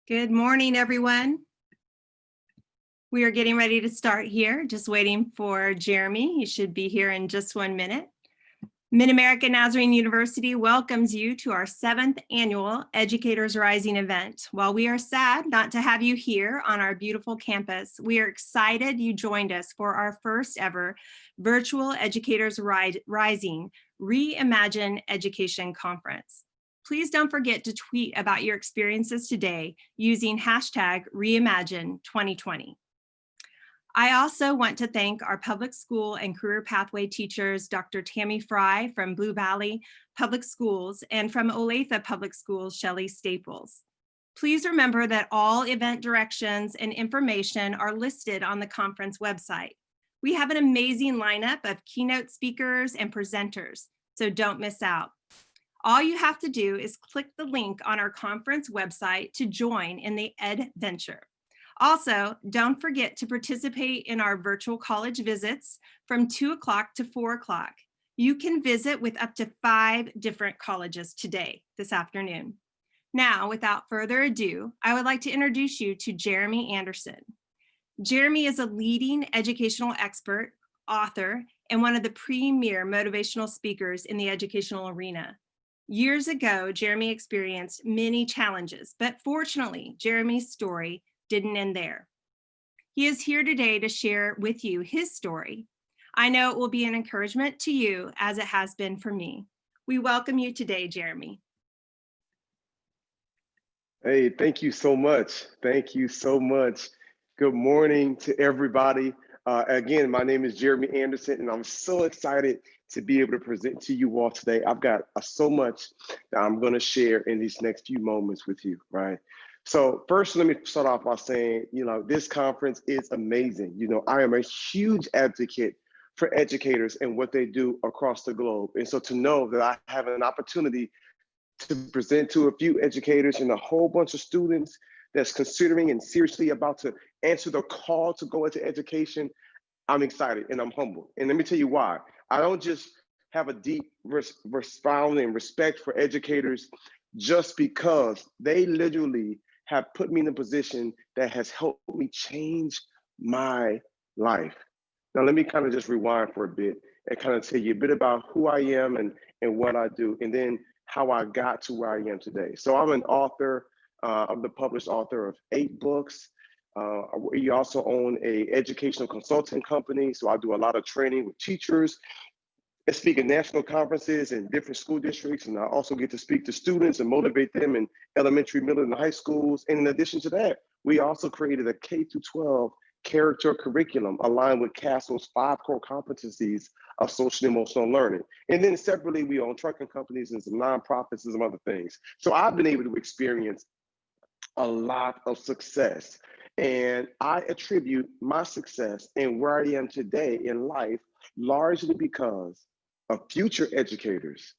Good morning, everyone. We are getting ready to start here, just waiting for Jeremy. He should be here in just 1 minute. Mid-America Nazarene University welcomes you to our 7th annual Educators Rising event. While we are sad not to have you here on our beautiful campus, we are excited you joined us for our first ever virtual Educators Rising Reimagine Education Conference. Please don't forget to tweet about your experiences today using hashtag Reimagine2020. I also want to thank our public school and career pathway teachers, Dr. Tammy Fry from Blue Valley Public Schools and from Olathe Public Schools, Shelley Staples. Please remember that all event directions and information are listed on the conference website. We have an amazing lineup of keynote speakers and presenters, so don't miss out. All you have to do is click the link on our conference website to join in the EdVenture. Also, don't forget to participate in our virtual college visits from 2 o'clock to 4 o'clock. You can visit with up to 5 different colleges today, this afternoon. Now, without further ado, I would like to introduce you to Jeremy Anderson. Jeremy is a leading educational expert, author, and one of the premier motivational speakers in the educational arena. Years ago, Jeremy experienced many challenges, but fortunately, Jeremy's story didn't end there. He is here today to share with you his story. I know it will be an encouragement to you as it has been for me. We welcome you today, Jeremy. Hey, thank you so much. Thank you so much. Good morning to everybody. Again, my name is Jeremy Anderson, and I'm so excited to be able to present to you all today. I've got so much that I'm going to share in these next few moments with you, right? So first, let me start off by saying, this conference is amazing. I am a huge advocate for educators and what they do across the globe. And so to know that I have an opportunity to present to a few educators and a whole bunch of students that's considering and seriously about to answer the call to go into education, I'm excited and I'm humbled. And let me tell you why. I don't just have a deep respect and respect for educators just because they literally have put me in a position that has helped me change my life. Now, let me kind of just rewind for a bit and kind of tell you a bit about who I am and what I do, and then how I got to where I am today. So I'm an author. I'm the published author of 8 books. We also own a educational consulting company. So I do a lot of training with teachers. I speak at national conferences in different school districts, and I also get to speak to students and motivate them in elementary, middle, and high schools. And in addition to that, we also created a K-12 character curriculum aligned with CASEL's 5 core competencies of social and emotional learning. And then separately, we own trucking companies and some nonprofits and some other things. So I've been able to experience a lot of success. And I attribute my success and where I am today in life largely because of future educators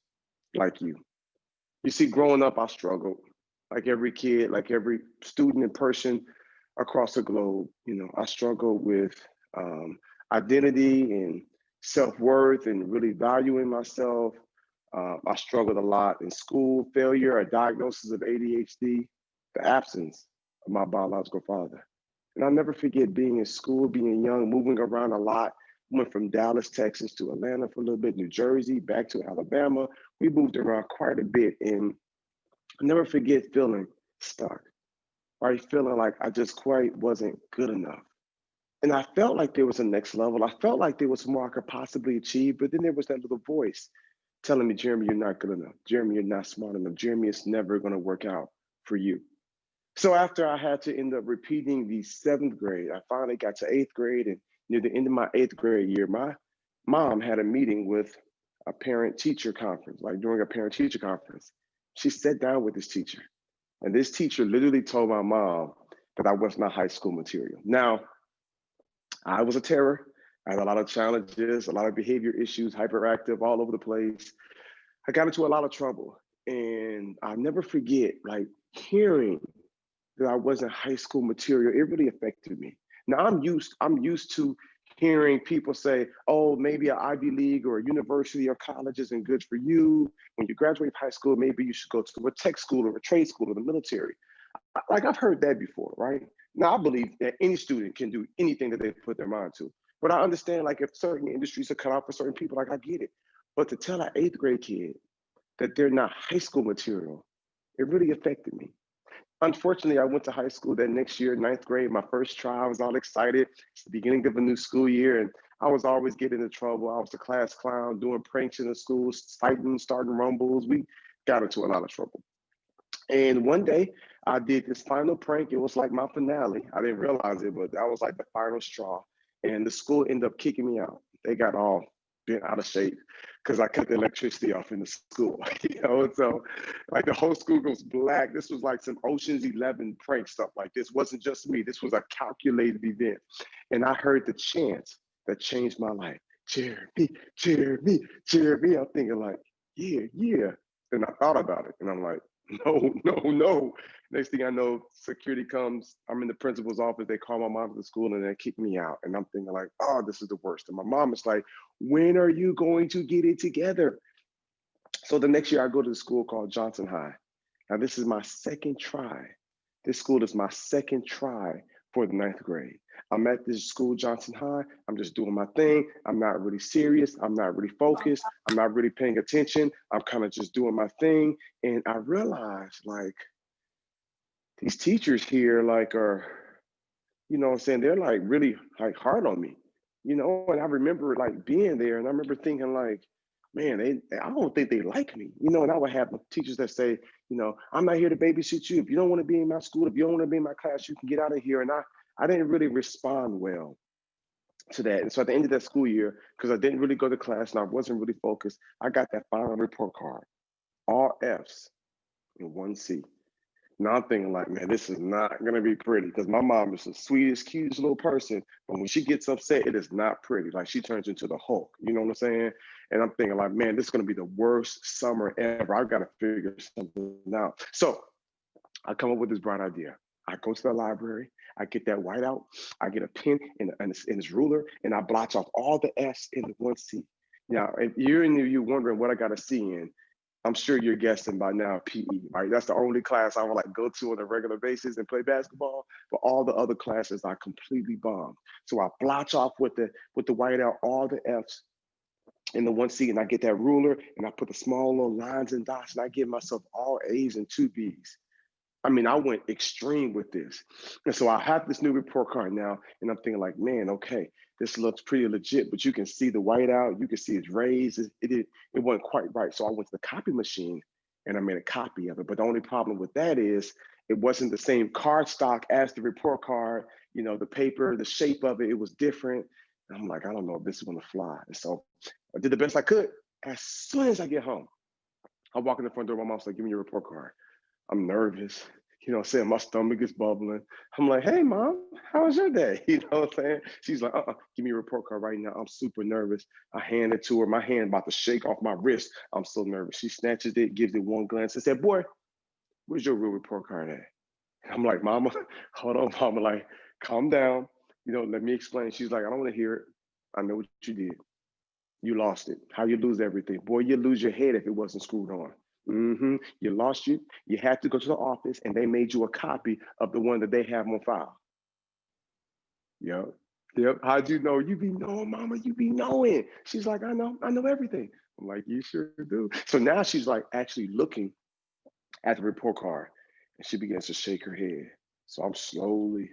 like you. You see, growing up, I struggled like every kid, like every student and person across the globe. I struggled with identity and self-worth and really valuing myself. I struggled a lot in school, failure, a diagnosis of ADHD, the absence of my biological father. And I'll never forget being in school, being young, moving around a lot. Went from Dallas, Texas to Atlanta for a little bit, New Jersey, back to Alabama. We moved around quite a bit, and I'll never forget feeling stuck, right? Feeling like I just quite wasn't good enough. And I felt like there was a next level. I felt like there was more I could possibly achieve, but then there was that little voice telling me, Jeremy, you're not good enough. Jeremy, you're not smart enough. Jeremy, it's never gonna work out for you. So after I had to end up repeating the 7th grade, I finally got to 8th grade, and near the end of my 8th grade year, my mom had a meeting with a parent-teacher conference, like during a parent-teacher conference. She sat down with this teacher, and this teacher literally told my mom that I was not high school material. Now, I was a terror. I had a lot of challenges, a lot of behavior issues, hyperactive all over the place. I got into a lot of trouble, and I'll never forget, like, hearing that I wasn't high school material. It really affected me. Now I'm used to hearing people say, oh, maybe an Ivy League or a university or college isn't good for you. When you graduate high school, maybe you should go to a tech school or a trade school or the military. Like I've heard that before, right? Now I believe that any student can do anything that they put their mind to. But I understand like if certain industries are cut out for certain people, like I get it. But to tell an eighth grade kid that they're not high school material, it really affected me. Unfortunately, I went to high school that next year, ninth grade, my first try. I was all excited. It's the beginning of a new school year, and I was always getting into trouble. I was the class clown, doing pranks in the school, fighting, starting rumbles. We got into a lot of trouble. And one day I did this final prank. It was like my finale. I didn't realize it, but that was like the final straw. And the school ended up kicking me out. They got all bent out of shape because I cut the electricity off in the school. And so like the whole school goes black. This was like some Ocean's 11 prank stuff. Like this wasn't just me. This was a calculated event. And I heard the chant that changed my life. Jeremy, Jeremy, Jeremy. I'm thinking like, yeah, yeah. Then I thought about it and I'm like, no, no, no. Next thing I know, security comes. I'm in the principal's office. They call my mom to the school and they kick me out. And I'm thinking like, oh, this is the worst. And my mom is like, when are you going to get it together? So the next year I go to the school called Johnson High. Now this is my second try. This school is my second try for the ninth grade. I'm at this school, Johnson High. I'm just doing my thing. I'm not really serious. I'm not really focused. I'm not really paying attention. I'm kind of just doing my thing. And I realized like these teachers here like are, what I'm saying, they're like really like hard on me, and I remember like being there and I remember thinking like, man, I don't think they like me, and I would have teachers that say, I'm not here to babysit you. If you don't want to be in my school, if you don't want to be in my class, you can get out of here. And I didn't really respond well to that. And so at the end of that school year, because I didn't really go to class and I wasn't really focused, I got that final report card, all F's and one C. Now I'm thinking like, man, this is not gonna be pretty because my mom is the sweetest, cutest little person, but when she gets upset, it is not pretty. Like she turns into the Hulk. You know what I'm saying? And I'm thinking like, man, this is gonna be the worst summer ever. I've got to figure something out. So I come up with this bright idea. I go to the library, I get that whiteout, I get a pen and this ruler, and I blotch off all the F's in the one C. Now, if you're wondering what I got to see in, I'm sure you're guessing by now PE, right? That's the only class I would like go to on a regular basis and play basketball. But all the other classes I completely bombed. So I blotch off with the whiteout all the F's in the one C, and I get that ruler and I put the small little lines and dots, and I give myself all A's and two B's. I mean, I went extreme with this. And so I have this new report card now, and I'm thinking like, man, okay, this looks pretty legit, but you can see the whiteout, you can see it's raised. It wasn't quite right. So I went to the copy machine and I made a copy of it. But the only problem with that is it wasn't the same card stock as the report card. The paper, the shape of it, it was different. And I'm like, I don't know if this is gonna fly. And so I did the best I could. As soon as I get home, I walk in the front door, my mom's like, give me your report card. I'm nervous. Saying my stomach is bubbling. I'm like, hey, mom, how was your day? You know what I'm saying? She's like, give me a report card right now. I'm super nervous. I hand it to her. My hand about to shake off my wrist. I'm so nervous. She snatches it, gives it one glance and said, boy, where's your real report card at? And I'm like, mama, hold on, mama. Like, calm down. Let me explain. She's like, I don't want to hear it. I know what you did. You lost it. How you lose everything? Boy, you lose your head if it wasn't screwed on. You lost you. You had to go to the office and they made you a copy of the one that they have on file. Yep. Yep. How'd you know? You be knowing, mama, you be knowing. She's like, I know everything. I'm like, you sure do. So now she's like actually looking at the report card and she begins to shake her head. So I'm slowly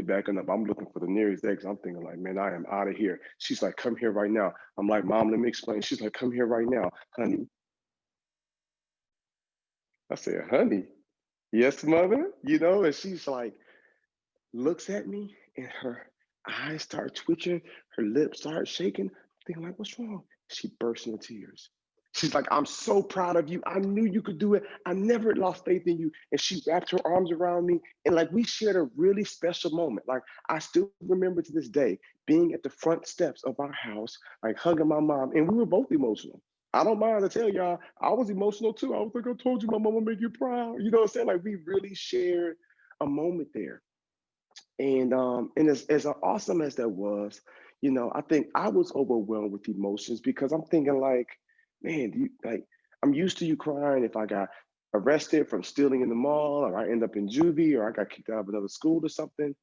backing up. I'm looking for the nearest exit. I'm thinking like, man, I am out of here. She's like, come here right now. I'm like, mom, let me explain. She's like, come here right now, honey. I said, honey, yes, mother. And she's like, looks at me and her eyes start twitching, her lips start shaking. I'm thinking like, what's wrong? She burst into tears. She's like, I'm so proud of you. I knew you could do it. I never lost faith in you. And she wrapped her arms around me. And like we shared a really special moment. Like I still remember to this day being at the front steps of our house, like hugging my mom. And we were both emotional. I don't mind to tell y'all, I was emotional too. I was like, I told you my mama make you proud. You know what I'm saying? Like we really shared a moment there. And as awesome as that was, I think I was overwhelmed with emotions because I'm thinking like, man, I'm used to you crying if I got arrested from stealing in the mall, or I end up in juvie, or I got kicked out of another school or something.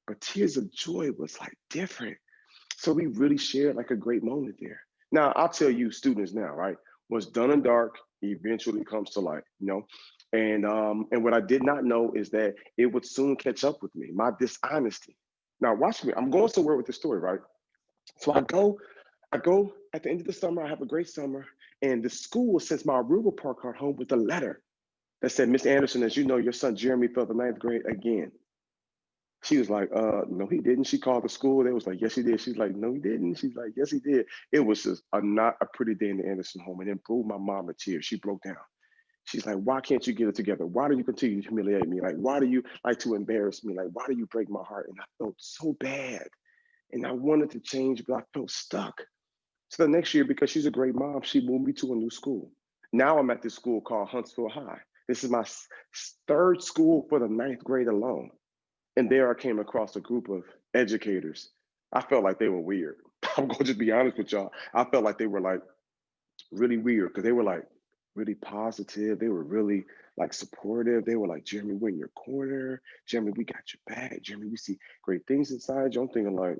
But tears of joy was like different. So we really shared like a great moment there. Now, I'll tell you, students now, right? What's done in dark eventually comes to light, you know? And what I did not know is that it would soon catch up with me, my dishonesty. Now, watch me. I'm going somewhere with the story, right? So I go at the end of the summer, I have a great summer, and the school sends my rural park card home with a letter that said, Miss Anderson, as you know, your son Jeremy failed the ninth grade again. She was like, no, he didn't. She called the school. They was like, yes, he did. She's like, no, he didn't. She's like, yes, he did. It was just not a pretty day in the Anderson home. And it blew my mom to tears. She broke down. She's like, why can't you get it together? Why do you continue to humiliate me? Like, why do you like to embarrass me? Like, why do you break my heart? And I felt so bad. And I wanted to change, but I felt stuck. So the next year, because she's a great mom, she moved me to a new school. Now I'm at this school called Huntsville High. This is my third school for the ninth grade alone. And there I came across a group of educators. I felt like they were weird. I'm going to just be honest with y'all. I felt like they were like really weird because they were like really positive. They were really like supportive. They were like, Jeremy, we're in your corner. Jeremy, we got your back. Jeremy, we see great things inside you. I'm thinking like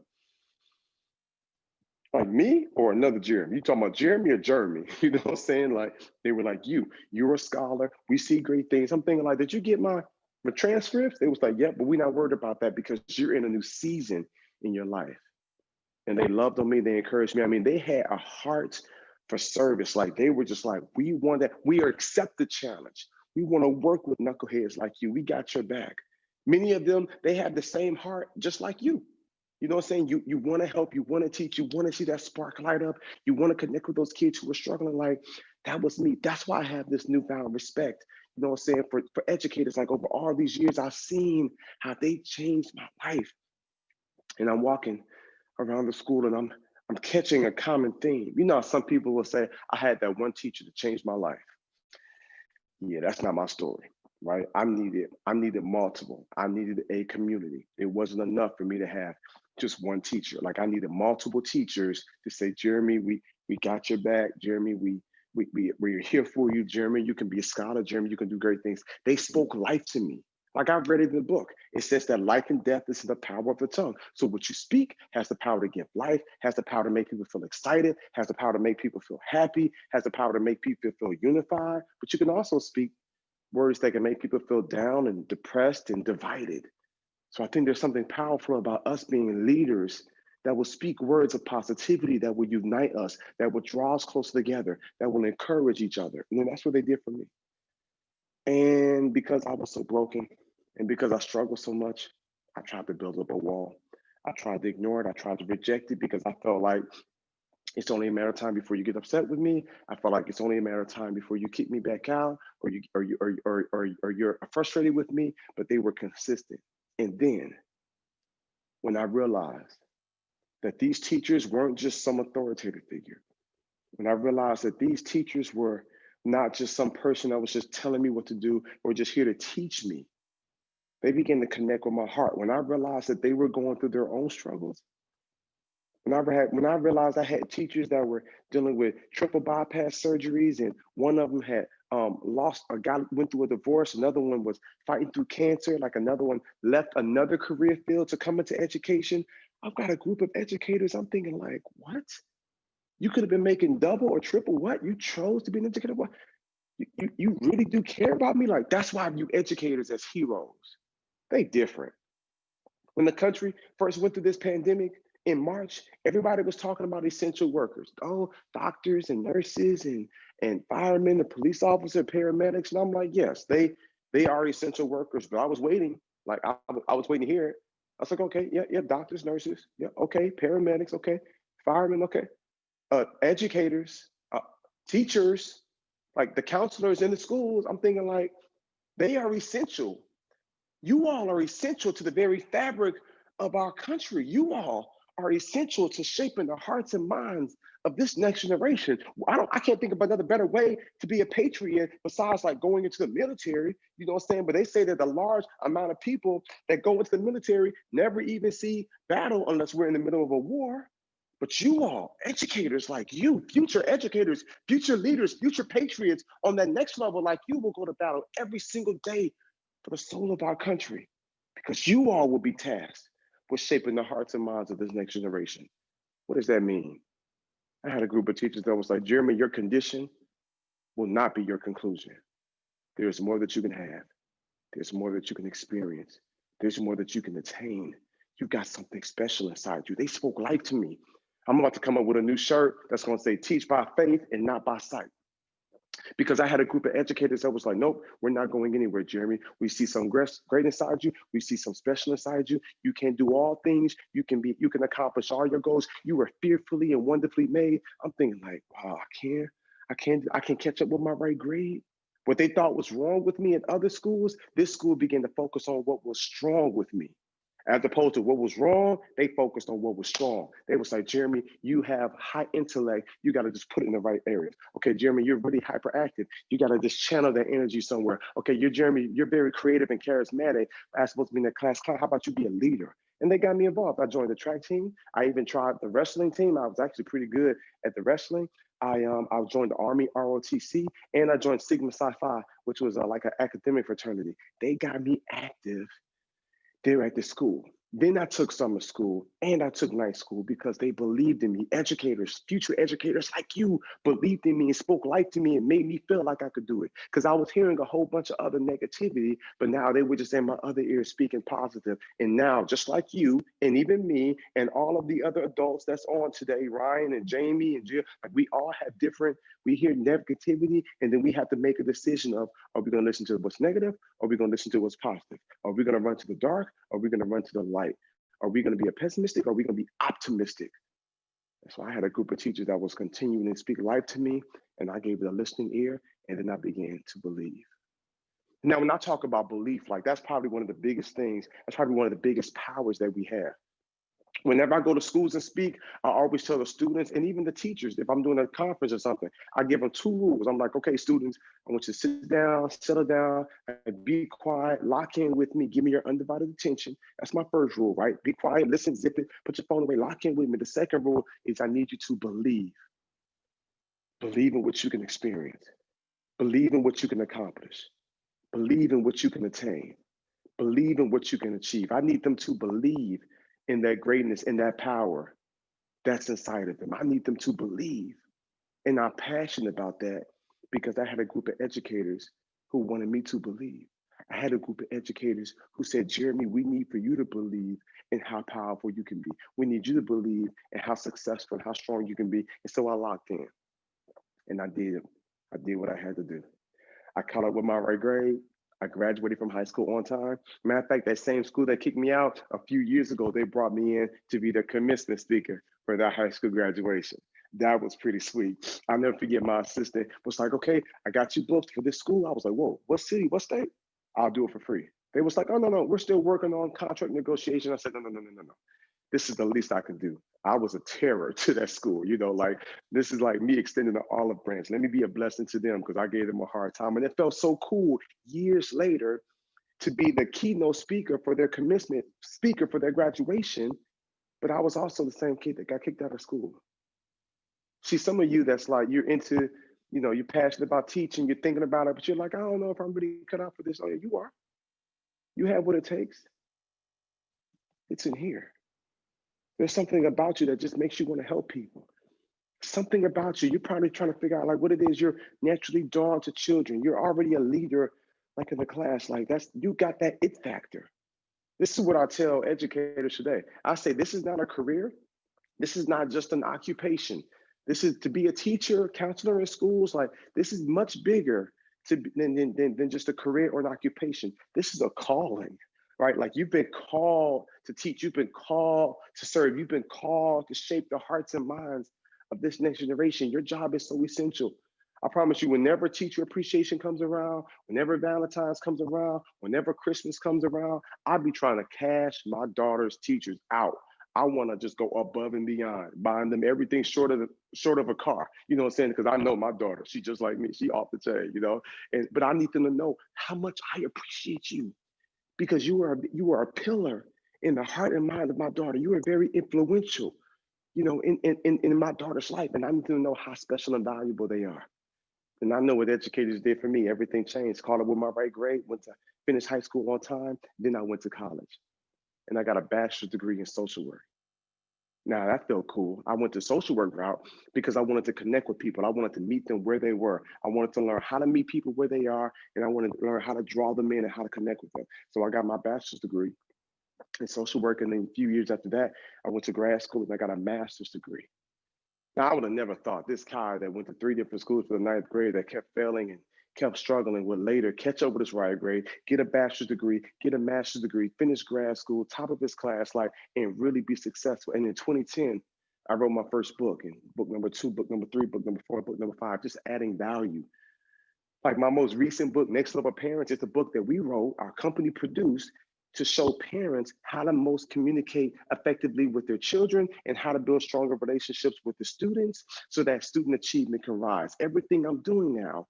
me or another Jeremy? You talking about Jeremy or Jeremy? You know what I'm saying? Like they were like, you're a scholar. We see great things. I'm thinking like, did you get my transcripts? They was like, yeah, but we're not worried about that because you're in a new season in your life. And they loved on me. They encouraged me. I mean, they had a heart for service. Like they were just like, we want that. We accept the challenge. We want to work with knuckleheads like you. We got your back. Many of them, they have the same heart just like you. You know what I'm saying? You want to help, you want to teach, you want to see that spark light up, you want to connect with those kids who are struggling. Like that was me. That's why I have this newfound respect. You know what I'm saying? For educators, like over all these years, I've seen how they changed my life. And I'm walking around the school and I'm catching a common theme. You know, some people will say, I had that one teacher to change my life. Yeah, that's not my story, right? I needed multiple. I needed a community. It wasn't enough for me to have just one teacher. Like I needed multiple teachers to say, Jeremy, we got your back. Jeremy, we're here for you. Jeremy, you can be a scholar. Jeremy, you can do great things. They spoke life to me. Like I've read it in the book. It says that life and death is in the power of the tongue. So what you speak has the power to give life, has the power to make people feel excited, has the power to make people feel happy, has the power to make people feel unified. But you can also speak words that can make people feel down and depressed and divided. So I think there's something powerful about us being leaders that will speak words of positivity that will unite us, that will draw us closer together, that will encourage each other. And then that's what they did for me. And because I was so broken and because I struggled so much, I tried to build up a wall. I tried to ignore it. I tried to reject it because I felt like it's only a matter of time before you get upset with me. I felt like it's only a matter of time before you kick me back out or you're frustrated with me, but they were consistent. And then when I realized that these teachers weren't just some authoritative figure, when I realized that these teachers were not just some person that was just telling me what to do or just here to teach me, they began to connect with my heart. When I realized that they were going through their own struggles, when I realized I had teachers that were dealing with triple bypass surgeries, and one of them had lost a guy went through a divorce, another one was fighting through cancer, like another one left another career field to come into education. I've got a group of educators. I'm thinking like, what? You could have been making double or triple what? You chose to be an educator. What? You really do care about me? Like that's why I view educators as heroes. They different. When the country first went through this pandemic in March, everybody was talking about essential workers. Oh, doctors and nurses and firemen, the police officer, paramedics. And I'm like, yes, they are essential workers. But I was waiting, like I was waiting to hear it. I was like, okay, yeah, yeah, doctors, nurses, yeah, okay, paramedics, okay, firemen, okay, educators, teachers, like the counselors in the schools. I'm thinking like they are essential. You all are essential to the very fabric of our country. You all are essential to shaping the hearts and minds of this next generation. I can't think of another better way to be a patriot besides like going into the military. You know what I'm saying? But they say that the large amount of people that go into the military never even see battle unless we're in the middle of a war. But you all, educators like you, future educators, future leaders, future patriots on that next level like you will go to battle every single day for the soul of our country because you all will be tasked with shaping the hearts and minds of this next generation. What does that mean? I had a group of teachers that was like, Jeremy, your condition will not be your conclusion. There's more that you can have. There's more that you can experience. There's more that you can attain. You got something special inside you. They spoke life to me. I'm about to come up with a new shirt that's going to say teach by faith and not by sight. Because I had a group of educators that was like, nope, we're not going anywhere, Jeremy. We see some great inside you. We see some special inside you. You can do all things. You can accomplish all your goals. You were fearfully and wonderfully made. I'm thinking like, wow, I can't catch up with my right grade. What they thought was wrong with me in other schools, this school began to focus on what was strong with me. As opposed to what was wrong, they focused on what was strong. They was like, Jeremy, you have high intellect. You got to just put it in the right areas. Okay, Jeremy, you're really hyperactive. You got to just channel that energy somewhere. Okay, Jeremy, you're very creative and charismatic. I'm supposed to be in the class. How about you be a leader? And they got me involved. I joined the track team. I even tried the wrestling team. I was actually pretty good at the wrestling. I joined the Army ROTC and I joined Sigma Psi Phi, which was like an academic fraternity. They got me active there at the school. Then I took summer school and I took night school because they believed in me. Educators, future educators like you believed in me and spoke life to me and made me feel like I could do it. Because I was hearing a whole bunch of other negativity, but now they were just in my other ears speaking positive. And now, just like you and even me and all of the other adults that's on today, Ryan and Jamie and Jill, like we all have different, we hear negativity and then we have to make a decision of, are we going to listen to what's negative? Or are we going to listen to what's positive? Are we going to run to the dark? Or are we going to run to the light? Are we going to be a pessimistic or are we going to be optimistic? So I had a group of teachers that was continuing to speak life to me, and I gave it a listening ear, and then I began to believe. Now, when I talk about belief, like that's probably one of the biggest things, that's probably one of the biggest powers that we have. Whenever I go to schools and speak, I always tell the students and even the teachers, if I'm doing a conference or something, I give them two rules. I'm like, okay, students, I want you to sit down, settle down, and be quiet, lock in with me, give me your undivided attention. That's my first rule, right? Be quiet, listen, zip it, put your phone away, lock in with me. The second rule is I need you to believe. Believe in what you can experience. Believe in what you can accomplish. Believe in what you can attain. Believe in what you can achieve. I need them to believe in that greatness, in that power that's inside of them. I need them to believe. And I'm passionate about that because I had a group of educators who wanted me to believe. I had a group of educators who said, Jeremy, we need for you to believe in how powerful you can be. We need you to believe in how successful and how strong you can be. And so I locked in and I did. I did what I had to do. I caught up with my right grade. I graduated from high school on time. Matter of fact, that same school that kicked me out a few years ago, they brought me in to be the commencement speaker for their high school graduation. That was pretty sweet. I'll never forget my assistant was like, okay, I got you booked for this school. I was like, whoa, what city, what state? I'll do it for free. They was like, oh, no, we're still working on contract negotiation. I said, no. This is the least I can do. I was a terror to that school, like this is like me extending the olive branch. Let me be a blessing to them because I gave them a hard time. And it felt so cool years later to be the keynote speaker for their commencement speaker for their graduation. But I was also the same kid that got kicked out of school. See, some of you that's like, you're into, you're passionate about teaching, you're thinking about it, but you're like, I don't know if I'm really cut out for this. Oh, yeah, you are. You have what it takes. It's in here. There's something about you that just makes you want to help people. Something about you. You're probably trying to figure out like what it is you're naturally drawn to children. You're already a leader, like in the class. Like you got that it factor. This is what I tell educators today. I say this is not a career. This is not just an occupation. This is to be a teacher, counselor in schools. Like this is much bigger than just a career or an occupation. This is a calling. Right? Like you've been called to teach, you've been called to serve, you've been called to shape the hearts and minds of this next generation. Your job is so essential. I promise you, whenever teacher appreciation comes around, whenever Valentine's comes around, whenever Christmas comes around, I'll be trying to cash my daughter's teachers out. I want to just go above and beyond, buying them everything short of a car. You know what I'm saying? Because I know my daughter, she's just like me. She off the chain, but I need them to know how much I appreciate you because you are a pillar in the heart and mind of my daughter. You are very influential. in my daughter's life, and I need to know how special and valuable they are. And I know what educators did for me. Everything changed. Caught up with my right grade, went to finish high school on time. Then I went to college and I got a bachelor's degree in social work. Now that felt cool. I went the social work route because I wanted to connect with people. I wanted to meet them where they were. I wanted to learn how to meet people where they are, and I wanted to learn how to draw them in and how to connect with them. So I got my bachelor's degree in social work, and then a few years after that, I went to grad school and I got a master's degree. Now, I would have never thought this guy that went to three different schools for the ninth grade that kept failing and kept struggling would later catch up with his right grade, get a bachelor's degree, get a master's degree, finish grad school, top of his class, like, and really be successful. And in 2010, I wrote my first book, and book number two, book number three, book number four, book number five, just adding value. Like my most recent book, Next Level Parents, is the book that we wrote, our company produced to show parents how to most communicate effectively with their children and how to build stronger relationships with the students so that student achievement can rise. Everything I'm doing now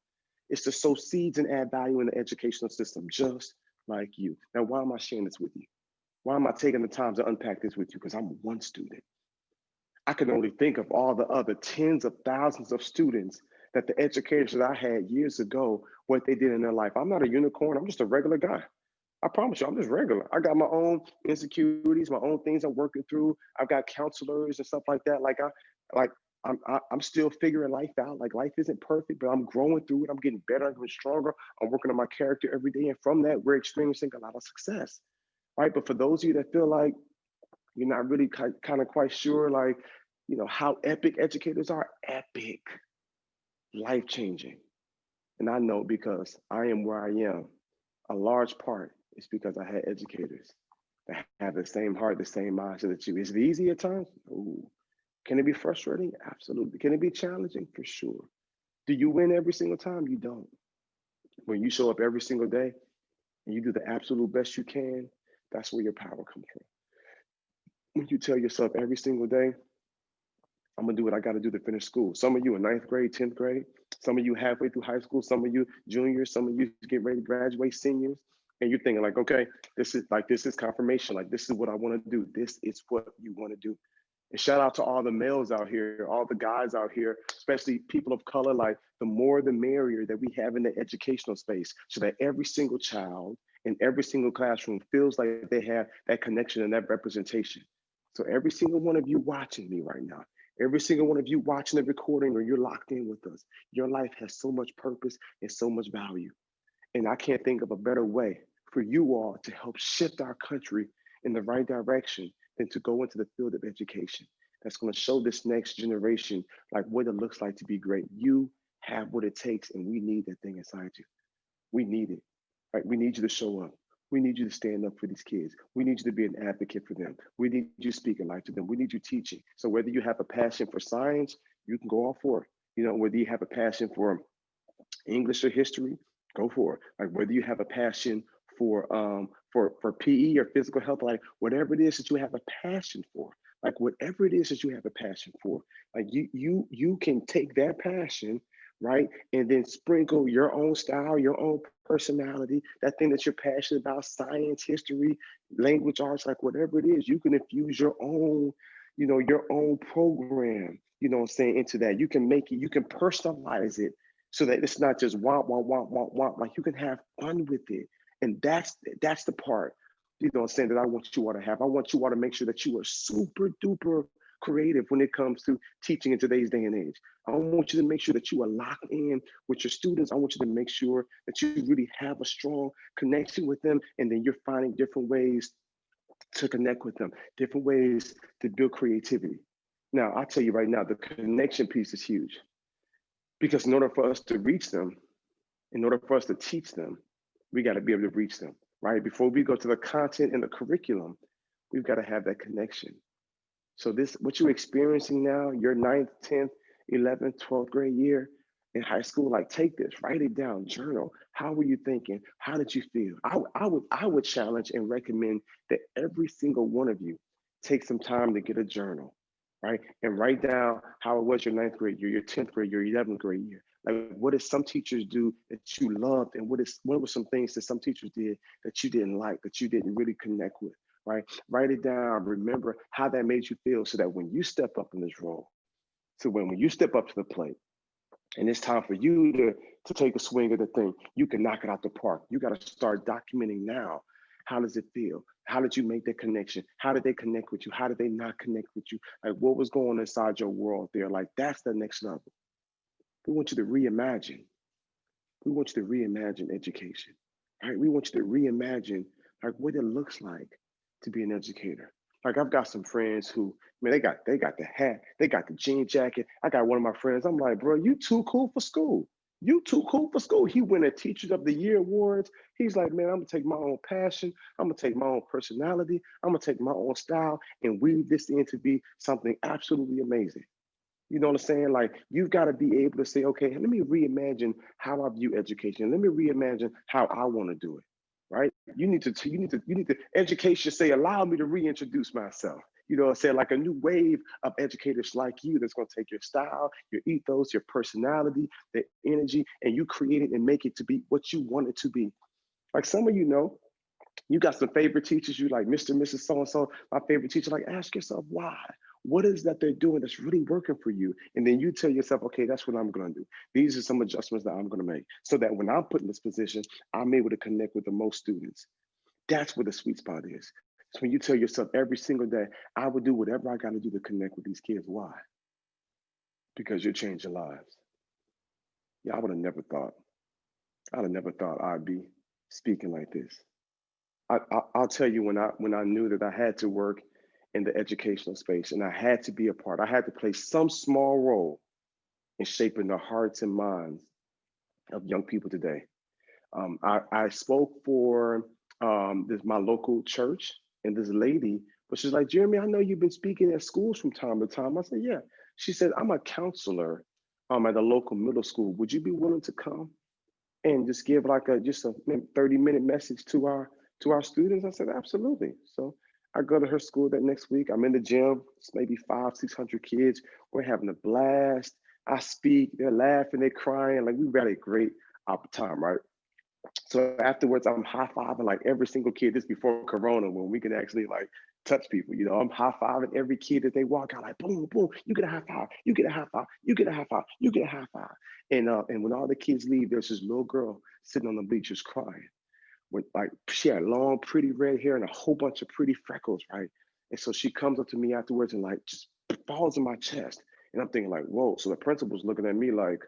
is to sow seeds and add value in the educational system, just like you. Now, why am I sharing this with you? Why am I taking the time to unpack this with you? Because I'm one student. I can only think of all the other tens of thousands of students that the educators that I had years ago, what they did in their life. I'm not a unicorn, I'm just a regular guy. I promise you, I'm just regular. I got my own insecurities, my own things I'm working through. I've got counselors and stuff like that. I'm still figuring life out. Like life isn't perfect, but I'm growing through it. I'm getting better. I'm getting stronger. I'm working on my character every day, and from that, we're experiencing a lot of success, right? But for those of you that feel like you're not really kind of quite sure, like how epic educators are, epic, life changing, and I know because I am where I am. A large part is because I had educators that have the same heart, the same mindset that you. Is it easy at times? Ooh. Can it be frustrating? Absolutely. Can it be challenging? For sure. Do you win every single time? You don't. When you show up every single day and you do the absolute best you can, that's where your power comes from. When you tell yourself every single day, I'm gonna do what I gotta do to finish school. Some of you in ninth grade, 10th grade, some of you halfway through high school, some of you juniors, some of you get ready to graduate, seniors, and you're thinking like, okay, this is confirmation. Like this is what I want to do. This is what you want to do. And shout out to all the males out here, all the guys out here, especially people of color. Like the more the merrier that we have in the educational space, so that every single child in every single classroom feels like they have that connection and that representation. So every single one of you watching me right now, every single one of you watching the recording or you're locked in with us, your life has so much purpose and so much value. And I can't think of a better way for you all to help shift our country in the right direction than to go into the field of education. That's going to show this next generation like what it looks like to be great. You have what it takes, and we need that thing inside you. We need it. Right? We need you to show up. We need you to stand up for these kids. We need you to be an advocate for them. We need you speaking life to them. We need you teaching. So whether you have a passion for science, you can go all for it. Whether you have a passion for English or history, go for it. Like whether you have a passion for PE or physical health, like whatever it is that you have a passion for, like whatever it is that you have a passion for, like you can take that passion, right, and then sprinkle your own style, your own personality, that thing that you're passionate about, science, history, language arts, like whatever it is, you can infuse your own program, what I'm saying, into that. You can make it, you can personalize it so that it's not just want. Like you can have fun with it. And that's the part, what I'm saying, that I want you all to have. I want you all to make sure that you are super duper creative when it comes to teaching in today's day and age. I want you to make sure that you are locked in with your students. I want you to make sure that you really have a strong connection with them, and then you're finding different ways to connect with them, different ways to build creativity. Now, I'll tell you right now, the connection piece is huge because in order for us to reach them, in order for us to teach them, we got to be able to reach them, right? Before we go to the content and the curriculum, we've got to have that connection. So what you're experiencing now, your ninth, 10th, 11th, 12th grade year in high school, like take this, write it down, journal. How were you thinking? How did you feel? I would challenge and recommend that every single one of you take some time to get a journal, right? And write down how it was your ninth grade year, your 10th grade year, your 11th grade year. Like what did some teachers do that you loved, and what were some things that some teachers did that you didn't like, that you didn't really connect with? right? Write it down. Remember how that made you feel so that when you step up in this role, so when you step up to the plate and it's time for you to take a swing at the thing, you can knock it out the park. You got to start documenting now. How does it feel? How did you make that connection? How did they connect with you? How did they not connect with you? Like what was going on inside your world there? Like that's the next level. We want you to reimagine. We want you to reimagine education, right? We want you to reimagine like what it looks like to be an educator. Like I've got some friends who, man, they got the hat, they got the jean jacket. I got one of my friends. I'm like, bro, you too cool for school. You too cool for school. He won a Teachers of the Year awards. He's like, man, I'm gonna take my own passion. I'm gonna take my own personality. I'm gonna take my own style and weave this into be something absolutely amazing. You know what I'm saying? Like you've got to be able to say, okay, let me reimagine how I view education. Let me reimagine how I want to do it. Right? You need to education say, allow me to reintroduce myself. You know, say like a new wave of educators like you that's going to take your style, your ethos, your personality, the energy, and you create it and make it to be what you want it to be. Like some of you know, you got some favorite teachers, you like Mr. and Mrs. So and so, my favorite teacher. Like, ask yourself why. What is that they're doing that's really working for you? And then you tell yourself, okay, that's what I'm going to do. These are some adjustments that I'm going to make so that when I'm put in this position, I'm able to connect with the most students. That's where the sweet spot is. It's when you tell yourself every single day, I will do whatever I got to do to connect with these kids. Why? Because you're changing lives. Yeah, I would have never thought. I'd have never thought I'd be speaking like this. I'll tell you when I knew that I had to work in the educational space and I had to be a part. I had to play some small role in shaping the hearts and minds of young people today. I spoke for this my local church, and this lady, but she's like, Jeremy, I know you've been speaking at schools from time to time. I said, yeah. She said, I'm a counselor at a local middle school. Would you be willing to come and just give like a just a 30-minute message to our students? I said, absolutely. So I go to her school that next week. I'm in the gym. It's maybe 500, 600 kids. We're having a blast. I speak. They're laughing. They're crying. Like we've had a great time, right? So afterwards, I'm high fiving like every single kid. This before Corona, when we could actually like touch people. You know, I'm high fiving every kid that they walk out like boom, boom. You get a high five. You get a high five. You get a high five. You get a high five. And when all the kids leave, there's this little girl sitting on the bleachers crying. With like she had long, pretty red hair and a whole bunch of pretty freckles, right? And so she comes up to me afterwards and like just falls in my chest. And I'm thinking like, whoa. So the principal's looking at me like,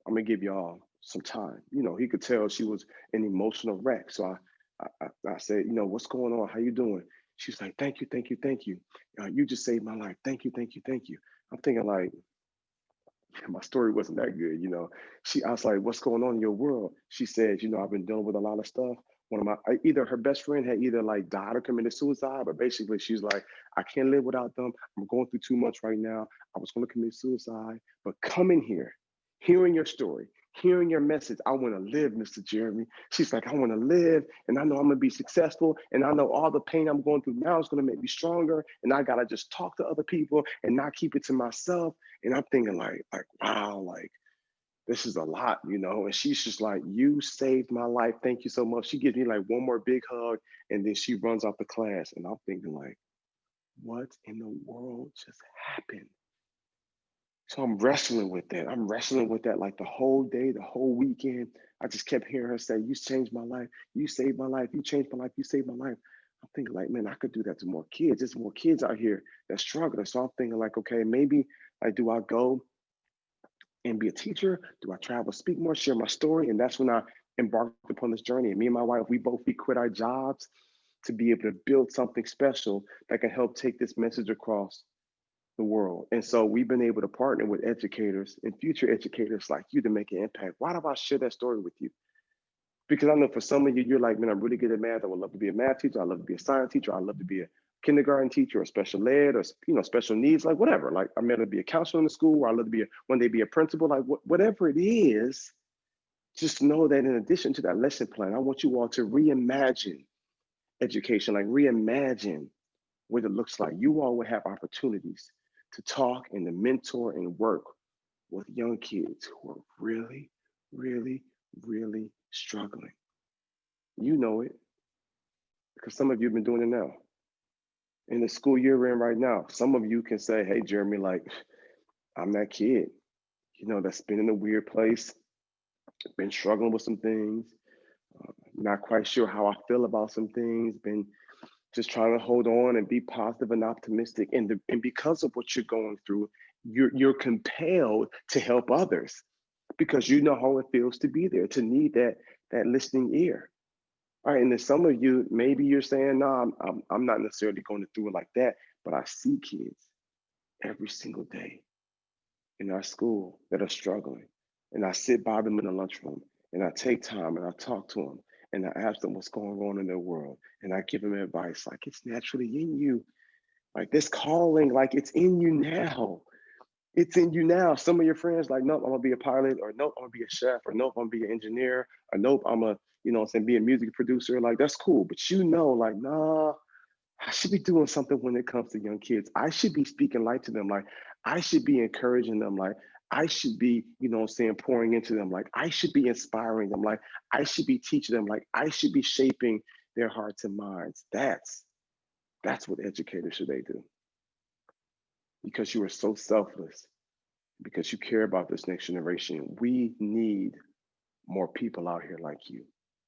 I'm gonna give y'all some time. You know, he could tell she was an emotional wreck. So I said, you know, what's going on? How you doing? She's like, thank you, thank you, thank you. You just saved my life. Thank you, thank you, thank you. I'm thinking like, my story wasn't that good, you know. I was like, what's going on in your world? She said, you know, I've been dealing with a lot of stuff. One of either her best friend had either like died or committed suicide, but basically she's like, I can't live without them. I'm going through too much right now. I was going to commit suicide, but coming here, hearing your story, hearing your message, I want to live, Mr. Jeremy. She's like, I want to live, and I know I'm going to be successful, and I know all the pain I'm going through now is going to make me stronger, and I got to just talk to other people and not keep it to myself. And I'm thinking like, wow, like this is a lot, you know. And she's just like, you saved my life. Thank you so much. She gives me like one more big hug, and then she runs off the class. And I'm thinking like, what in the world just happened? So I'm wrestling with that. I'm wrestling with that like the whole day, the whole weekend. I just kept hearing her say, you changed my life. You saved my life. You changed my life. You saved my life. I'm thinking like, man, I could do that to more kids. There's more kids out here that struggle. So I'm thinking like, okay, maybe like, do I go and be a teacher? Do I travel, speak more, share my story? And that's when I embarked upon this journey. And me and my wife, we quit our jobs to be able to build something special that can help take this message across the world. And so we've been able to partner with educators and future educators like you to make an impact. Why do I share that story with you? Because I know for some of you, you're like, man, I'm really good at math. I would love to be a math teacher. I love to be a science teacher. I love to be a kindergarten teacher or special ed or special needs, like whatever. Like I'm meant to be a counselor in the school, or I love to be one day be a principal, like whatever it is. Just know that in addition to that lesson plan, I want you all to reimagine education, like reimagine what it looks like. You all will have opportunities to talk and to mentor and work with young kids who are really, really, really struggling. You know it Because some of you have been doing it now. In the school year we're in right now, some of you can say, hey, Jeremy, like, I'm that kid, that's been in a weird place, been struggling with some things, not quite sure how I feel about some things, been just trying to hold on and be positive and optimistic. And because of what you're going through, you're compelled to help others because you know how it feels to be there, to need that listening ear. All right, and then some of you, maybe you're saying, no, I'm not necessarily going through it like that, but I see kids every single day in our school that are struggling. And I sit by them in the lunchroom and I take time and I talk to them and I ask them what's going on in their world. And I give them advice like it's naturally in you. Like this calling, like it's in you now. It's in you now. Some of your friends like, nope, I'm gonna be a pilot, or nope, I'm gonna be a chef, or nope, I'm gonna be an engineer, or nope, I'm a, be a music producer. Like that's cool. But like, nah, I should be doing something when it comes to young kids. I should be speaking light to them. Like I should be encouraging them. Like I should be, pouring into them. Like I should be inspiring them. Like I should be teaching them. Like I should be shaping their hearts and minds. That's what educators should they do. Because you are so selfless, because you care about this next generation. We need more people out here like you.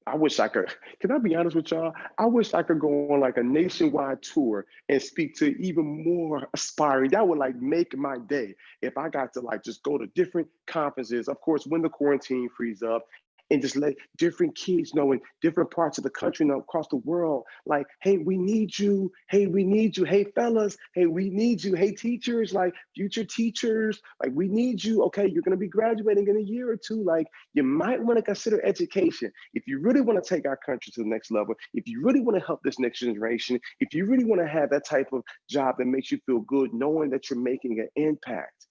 I wish I could, can I be honest with y'all? I wish I could go on like a nationwide tour and speak to even more aspiring. That would like make my day if I got to like just go to different conferences, of course, when the quarantine frees up, and just let different kids know in different parts of the country and across the world, like, hey, we need you. Hey, we need you. Hey, fellas. Hey, we need you. Hey, teachers, like future teachers, like we need you. Okay, you're going to be graduating in a year or two. Like you might want to consider education. If you really want to take our country to the next level, if you really want to help this next generation, if you really want to have that type of job that makes you feel good, knowing that you're making an impact,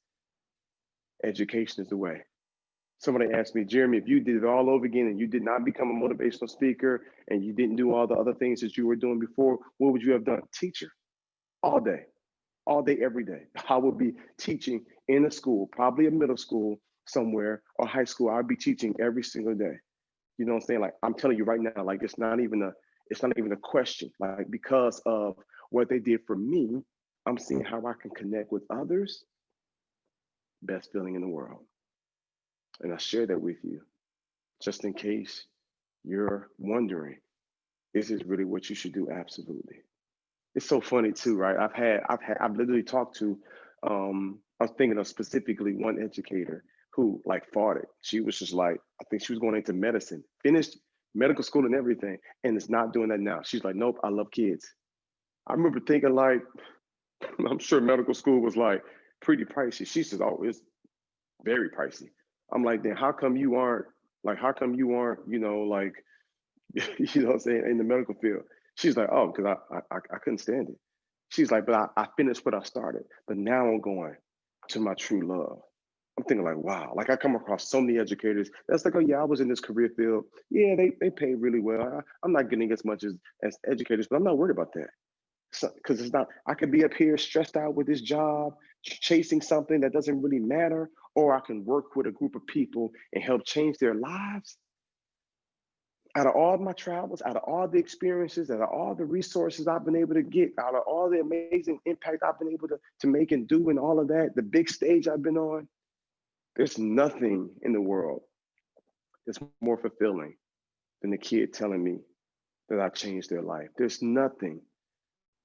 education is the way. Somebody asked me, Jeremy, if you did it all over again and you did not become a motivational speaker and you didn't do all the other things that you were doing before, what would you have done? Teacher, all day, every day. I would be teaching in a school, probably a middle school somewhere or high school. I'd be teaching every single day. You know what I'm saying? Like I'm telling you right now, like it's not even a question. Like because of what they did for me, I'm seeing how I can connect with others. Best feeling in the world. And I share that with you just in case you're wondering, is this really what you should do? Absolutely. It's so funny too, right? I've literally talked to, I was thinking of specifically one educator who like fought it. She was just like, I think she was going into medicine, finished medical school and everything, and is not doing that now. She's like, nope, I love kids. I remember thinking like, I'm sure medical school was like pretty pricey. She says, oh, it's very pricey. I'm like, then how come you aren't, like, what I'm saying, in the medical field? She's like, oh, because I couldn't stand it. She's like, but I finished what I started, but now I'm going to my true love. I'm thinking like, wow, like I come across so many educators that's like, oh yeah, I was in this career field. Yeah, they pay really well. I'm not getting as much as educators, but I'm not worried about that. Because it's not, I could be up here stressed out with this job, chasing something that doesn't really matter, or I can work with a group of people and help change their lives. Out of all my travels, out of all the experiences, out of all the resources I've been able to get, out of all the amazing impact I've been able to make and do and all of that, the big stage I've been on, there's nothing in the world that's more fulfilling than the kid telling me that I changed their life. There's nothing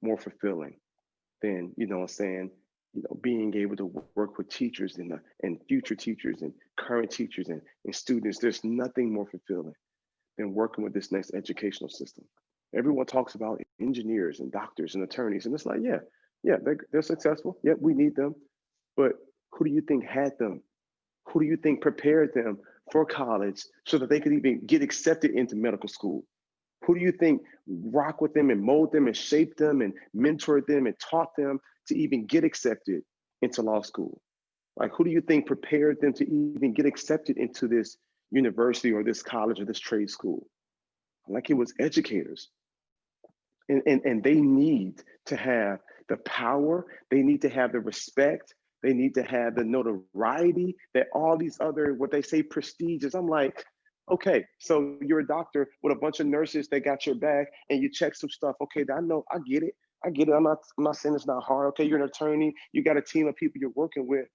more fulfilling than, what I'm saying, being able to work with teachers and future teachers and current teachers and students. There's nothing more fulfilling than working with this next educational system. Everyone talks about engineers and doctors and attorneys, and it's like, yeah, they're successful. Yep, we need them. But who do you think had them? Who do you think prepared them for college so that they could even get accepted into medical school? Who do you think rock with them and mold them and shape them and mentored them and taught them to even get accepted into law school? Like, who do you think prepared them to even get accepted into this university or this college or this trade school? Like, it was educators. And they need to have the power, they need to have the respect, they need to have the notoriety that all these other, what they say, prestigious. I'm like, Okay, so you're a doctor with a bunch of nurses that got your back and you check some stuff. Okay, I know, I get it. I get it. I'm not saying it's not hard. Okay, you're an attorney, you got a team of people you're working with.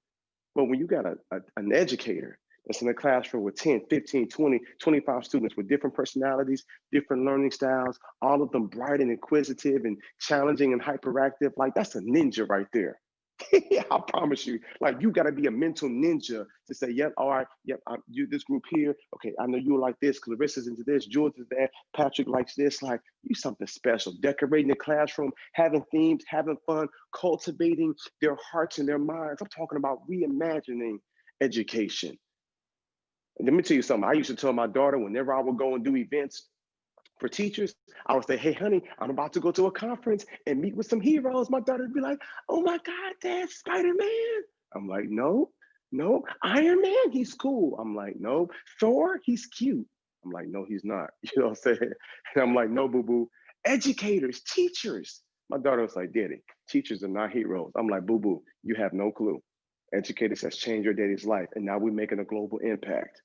But when you got an educator that's in a classroom with 10, 15, 20, 25 students with different personalities, different learning styles, all of them bright and inquisitive and challenging and hyperactive, like that's a ninja right there. I promise you, like you got to be a mental ninja to say, yep, all right, yep, you this group here. Okay, I know you like this. Clarissa's into this. George is that. Patrick likes this. Like you something special. Decorating the classroom, having themes, having fun, cultivating their hearts and their minds. I'm talking about reimagining education. And let me tell you something. I used to tell my daughter whenever I would go and do events for teachers, I would say, hey, honey, I'm about to go to a conference and meet with some heroes. My daughter would be like, oh my God, Dad, Spider-Man. I'm like, no, no, Iron Man, he's cool. I'm like, no, Thor, he's cute. I'm like, no, he's not. You know what I'm saying? And I'm like, no, boo-boo. Educators, teachers. My daughter was like, Daddy, teachers are not heroes. I'm like, boo-boo, you have no clue. Educators has changed your daddy's life, and now we're making a global impact.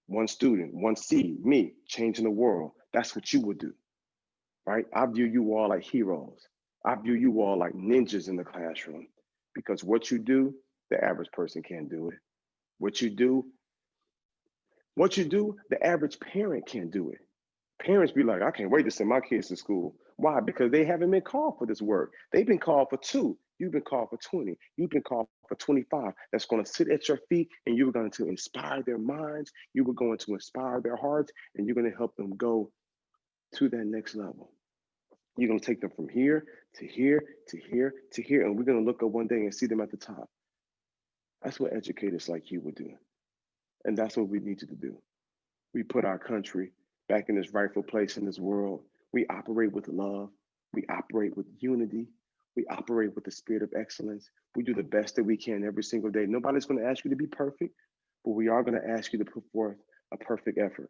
One student, one seed, me, changing the world. That's what you would do, right? I view you all like heroes. I view you all like ninjas in the classroom because what you do, the average person can't do it. What you do, what you do, the average parent can't do it. Parents be like, I can't wait to send my kids to school. Why? Because they haven't been called for this work. They've been called for 2. You've been called for 20. You've been called for 25. That's going to sit at your feet and you're going to inspire their minds. You were going to inspire their hearts and you're going to help them go to that next level. You're going to take them from here to here to here to here. And we're going to look up one day and see them at the top. That's what educators like you would do. And that's what we need you to do. We put our country back in its rightful place in this world. We operate with love. We operate with unity. We operate with the spirit of excellence. We do the best that we can every single day. Nobody's going to ask you to be perfect, but we are going to ask you to put forth a perfect effort.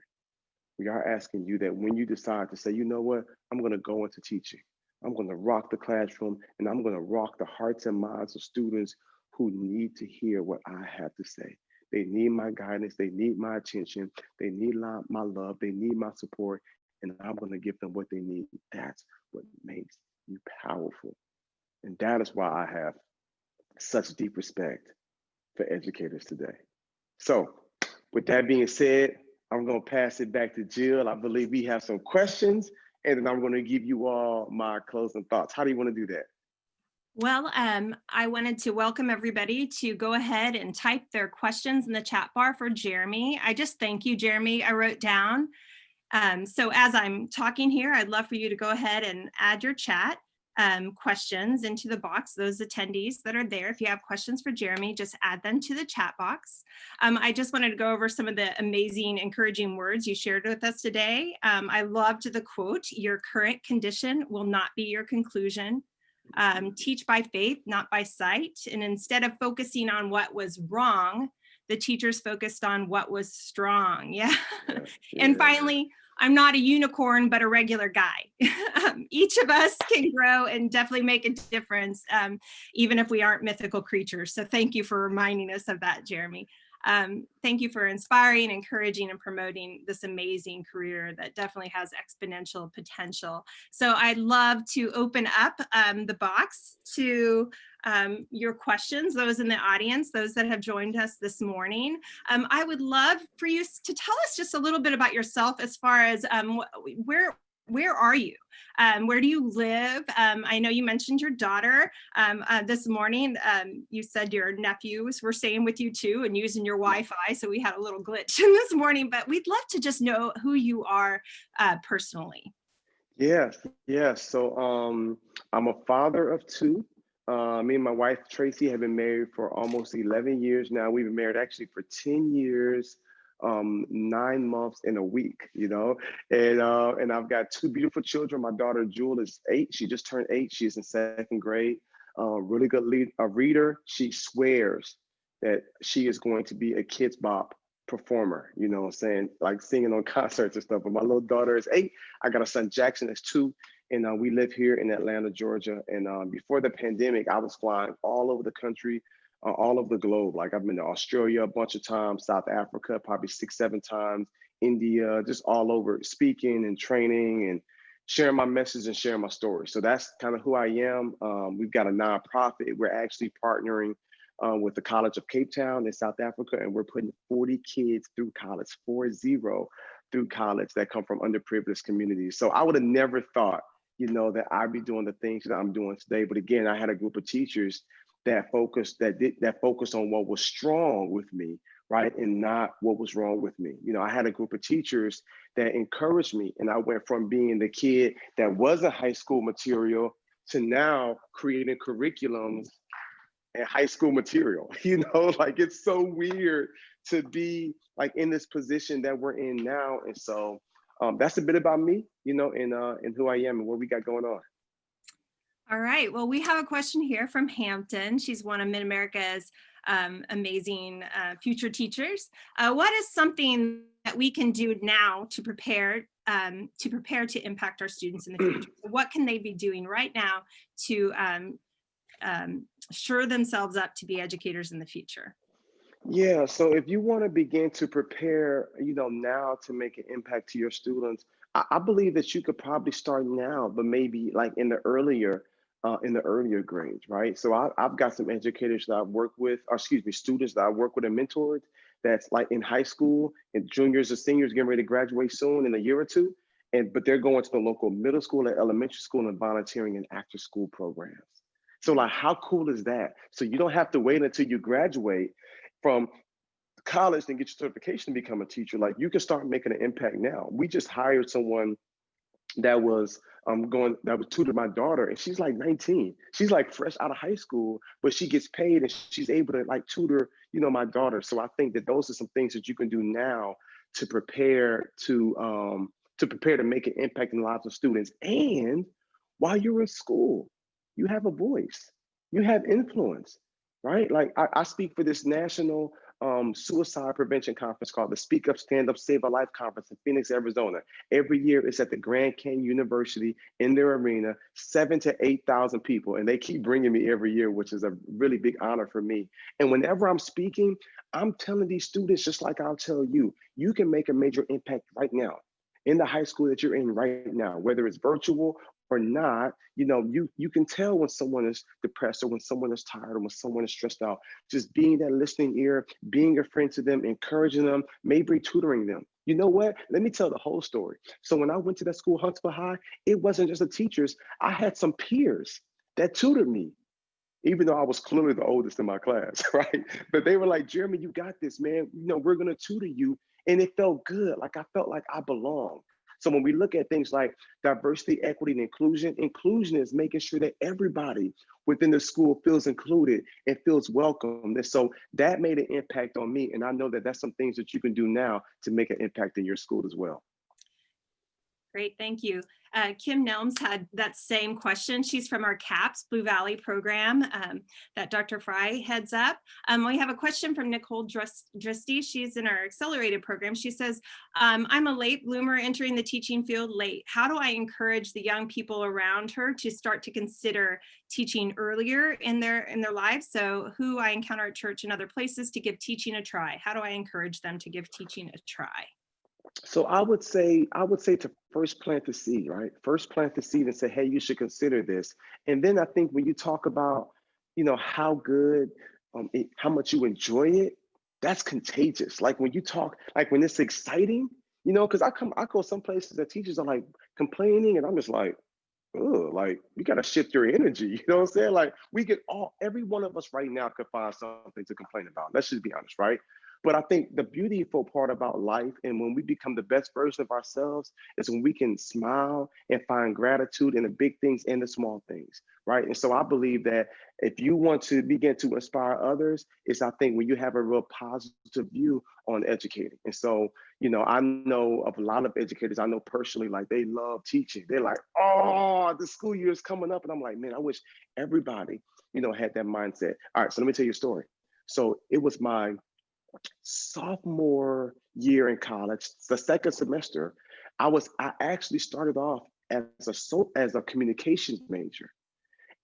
We are asking you that when you decide to say, you know what, I'm going to go into teaching. I'm going to rock the classroom and I'm going to rock the hearts and minds of students who need to hear what I have to say. They need my guidance. They need my attention. They need my love. They need my support. And I'm going to give them what they need. That's what makes you powerful. And that is why I have such deep respect for educators today. So, with that being said, I'm going to pass it back to Jill. I believe we have some questions, and then I'm going to give you all my closing thoughts. How do you want to do that? Well, I wanted to welcome everybody to go ahead and type their questions in the chat bar for Jeremy. I just thank you, Jeremy. I wrote down. So as I'm talking here, I'd love for you to go ahead and add your chat questions into the box. Those attendees that are there, if you have questions for Jeremy, just add them to the chat box. I just wanted to go over some of the amazing, encouraging words you shared with us today. I loved the quote, "Your current condition will not be your conclusion." Teach by faith, not by sight. And instead of focusing on what was wrong, the teachers focused on what was strong. Yeah. And finally, I'm not a unicorn, but a regular guy. Each of us can grow and definitely make a difference, even if we aren't mythical creatures. So thank you for reminding us of that, Jeremy. Thank you for inspiring, encouraging, and promoting this amazing career that definitely has exponential potential. So I'd love to open up the box to your questions, those in the audience, those that have joined us this morning. I would love for you to tell us just a little bit about yourself as far as where are you? Where do you live? I know you mentioned your daughter this morning. You said your nephews were staying with you too and using your Wi-Fi, so we had a little glitch in this morning, but we'd love to just know who you are personally. Yes, yes. So I'm a father of 2. Me and my wife, Tracy, have been married for almost 11 years now. We've been married actually for 10 years. 9 months and a week, you know, and I've got 2 beautiful children. My daughter Jewel is 8. She just turned 8. She's in 2nd grade. Really good reader. She swears that she is going to be a Kids Bop performer, you know what I'm saying, like singing on concerts and stuff. But my little daughter is 8. I got a son Jackson that's 2, and we live here in Atlanta, Georgia. And before the pandemic, I was flying all over the country. all over the globe. Like I've been to Australia a bunch of times, South Africa probably 6, 7 times, India, just all over, speaking and training and sharing my message and sharing my story. So that's kind of who I am. We've got a nonprofit. We're actually partnering with the College of Cape Town in South Africa, and we're putting 40 kids through college, 40 through college that come from underprivileged communities. So I would have never thought, that I'd be doing the things that I'm doing today. But again, I had a group of teachers that focused on what was strong with me, right, and not what was wrong with me. I had a group of teachers that encouraged me, and I went from being the kid that wasn't high school material to now creating curriculums and high school material. Like it's so weird to be like in this position that we're in now. And so that's a bit about me, and who I am and what we got going on. All right. Well, we have a question here from Hampton. She's one of Mid-America's amazing future teachers. What is something that we can do now to prepare to impact our students in the future? So what can they be doing right now to shore themselves up to be educators in the future? Yeah, so if you want to begin to prepare, now to make an impact to your students, I believe that you could probably start now, but maybe like in the earlier grades, right? So I've got some educators that I've worked with, or excuse me, students that I work with and mentored that's like in high school and juniors or seniors getting ready to graduate soon in a year or two. But they're going to the local middle school and elementary school and volunteering in after school programs. So like, how cool is that? So you don't have to wait until you graduate from college and get your certification to become a teacher. Like you can start making an impact now. We just hired someone that was that was tutored my daughter, and she's like 19. She's like fresh out of high school, but she gets paid and she's able to like tutor, my daughter. So I think that those are some things that you can do now to prepare to make an impact in the lives of students. And while you're in school, you have a voice, you have influence, right? Like I speak for this national suicide prevention conference called the Speak Up, Stand Up, Save a Life conference in Phoenix, Arizona. Every year it's at the Grand Canyon University in their arena, 7,000 to 8,000 people. And they keep bringing me every year, which is a really big honor for me. And whenever I'm speaking, I'm telling these students, just like I'll tell you, you can make a major impact right now in the high school that you're in right now, whether it's virtual or not. You can tell when someone is depressed or when someone is tired or when someone is stressed out. Just being that listening ear, being a friend to them, encouraging them, maybe tutoring them. You know what? Let me tell the whole story. So when I went to that school, Huntsville High, it wasn't just the teachers. I had some peers that tutored me, even though I was clearly the oldest in my class, right? But they were like, Jeremy, you got this, man. We're going to tutor you. And it felt good. Like I felt like I belonged. So when we look at things like diversity, equity, and inclusion is making sure that everybody within the school feels included and feels welcome. And so that made an impact on me. And I know that that's some things that you can do now to make an impact in your school as well. Great, thank you. Kim Nelms had that same question. She's from our CAPS Blue Valley program that Dr. Fry heads up. We have a question from Nicole Dristy. She's in our accelerated program. She says, I'm a late bloomer entering the teaching field late. How do I encourage the young people around her to start to consider teaching earlier in their lives? So who I encounter at church and other places to give teaching a try. How do I encourage them to give teaching a try? So I would say to first plant the seed, right? First plant the seed and say, hey, you should consider this. And then I think when you talk about, how good, how much you enjoy it, that's contagious. Like when you talk, like when it's exciting, because I go some places that teachers are like complaining, and I'm just like, oh, like you got to shift your energy. You know what I'm saying? Like every one of us right now could find something to complain about. Let's just be honest, right? But I think the beautiful part about life and when we become the best version of ourselves is when we can smile and find gratitude in the big things and the small things, right? And so I believe that if you want to begin to inspire others, it's I think when you have a real positive view on educating. And so, I know of a lot of educators I know personally, like they love teaching. They're like, oh, the school year is coming up. And I'm like, man, I wish everybody, had that mindset. All right, so let me tell you a story. So it was my sophomore year in college, the second semester, I actually started off as a communications major.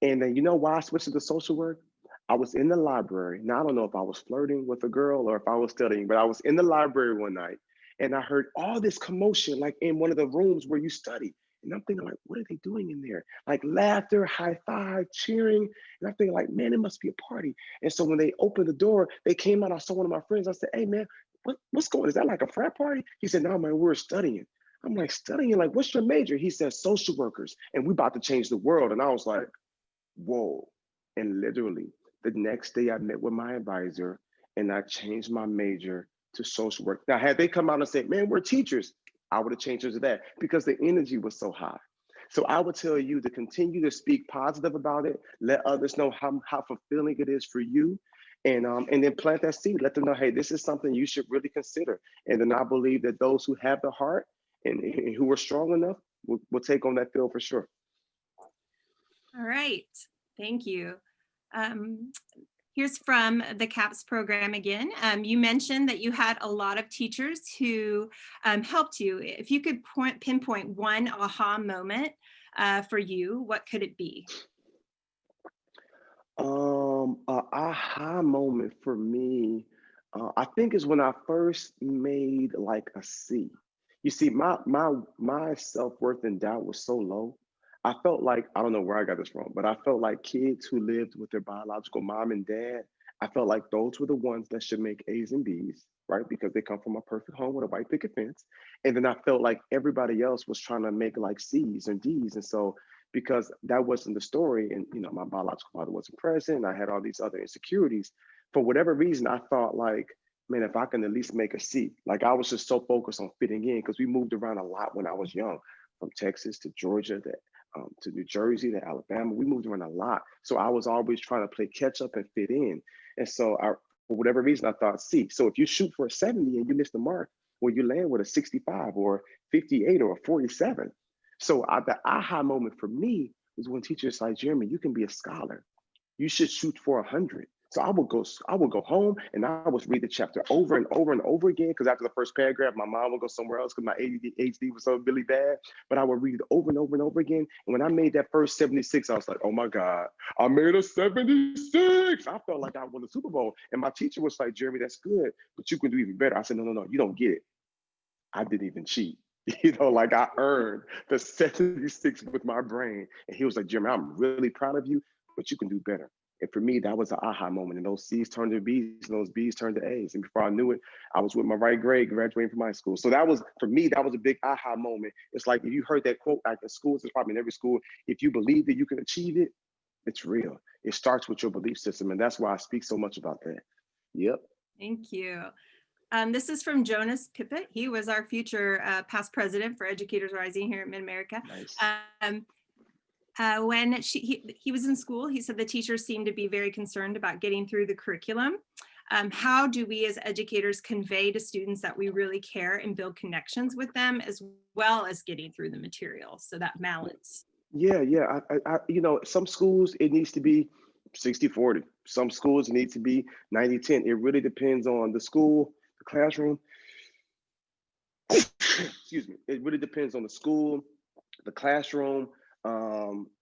And then why I switched to social work? I was in the library. Now, I don't know if I was flirting with a girl or if I was studying, but I was in the library one night and I heard all this commotion, like in one of the rooms where you study. And I'm thinking, like, what are they doing in there? Like laughter, high five, cheering. And I'm thinking, like, man, it must be a party. And so when they opened the door, they came out. I saw one of my friends. I said, hey, man, what's going on? Is that like a frat party? He said, no, man, we're studying. I'm like, studying? Like, what's your major? He said, social workers. And we about to change the world. And I was like, whoa. And literally, the next day I met with my advisor and I changed my major to social work. Now, had they come out and said, man, we're teachers, I would have changed it to that because the energy was so high. So I would tell you to continue to speak positive about it, let others know how fulfilling it is for you. And then plant that seed, let them know, hey, this is something you should really consider. And then I believe that those who have the heart and who are strong enough will take on that field for sure. All right, thank you. Here's from the CAPS program again. You mentioned that you had a lot of teachers who helped you. If you could pinpoint one aha moment for you, what could it be? A aha moment for me, I think is when I first made like a C. You see, my self-worth and doubt was so low. I felt like, I don't know where I got this from, but I felt like kids who lived with their biological mom and dad, I felt like those were the ones that should make A's and B's, right? Because they come from a perfect home with a white picket fence. And then I felt like everybody else was trying to make like C's and D's. And so because that wasn't the story, and my biological father wasn't present, I had all these other insecurities. For whatever reason, I thought like, man, if I can at least make a C. Like I was just so focused on fitting in because we moved around a lot when I was young, from Texas to Georgia to New Jersey to Alabama. We moved around a lot. So I was always trying to play catch up and fit in. And so for whatever reason, I thought C. So if you shoot for a 70 and you miss the mark, well, you land with a 65 or 58 or a 47. So the aha moment for me was when teachers like, Jeremy, you can be a scholar. You should shoot for 100. So I would go home and I would read the chapter over and over and over again. Because after the first paragraph, my mom would go somewhere else because my ADHD was so really bad. But I would read it over and over and over again. And when I made that first 76, I was like, oh my God, I made a 76. I felt like I won the Super Bowl. And my teacher was like, Jeremy, that's good, but you can do even better. I said, no, you don't get it. I didn't even cheat. Like I earned the 76 with my brain. And he was like, Jeremy, I'm really proud of you, but you can do better. And for me, that was an aha moment. And those C's turned to B's and those B's turned to A's. And before I knew it, I was with my right grade graduating from high school. So that was, for me, that was a big aha moment. It's like, if you heard that quote, like in schools, it's probably in every school, if you believe that you can achieve it, it's real. It starts with your belief system. And that's why I speak so much about that. Yep. Thank you. This is from Jonas Pippett. He was our future past president for Educators Rising here at Mid-America. Nice. When he was in school, he said the teachers seemed to be very concerned about getting through the curriculum. How do we as educators convey to students that we really care and build connections with them as well as getting through the material? So that balance. Yeah. Some schools, it needs to be 60-40. Some schools need to be 90-10. It really depends on the school, the classroom. Excuse me. It really depends on the school, the classroom,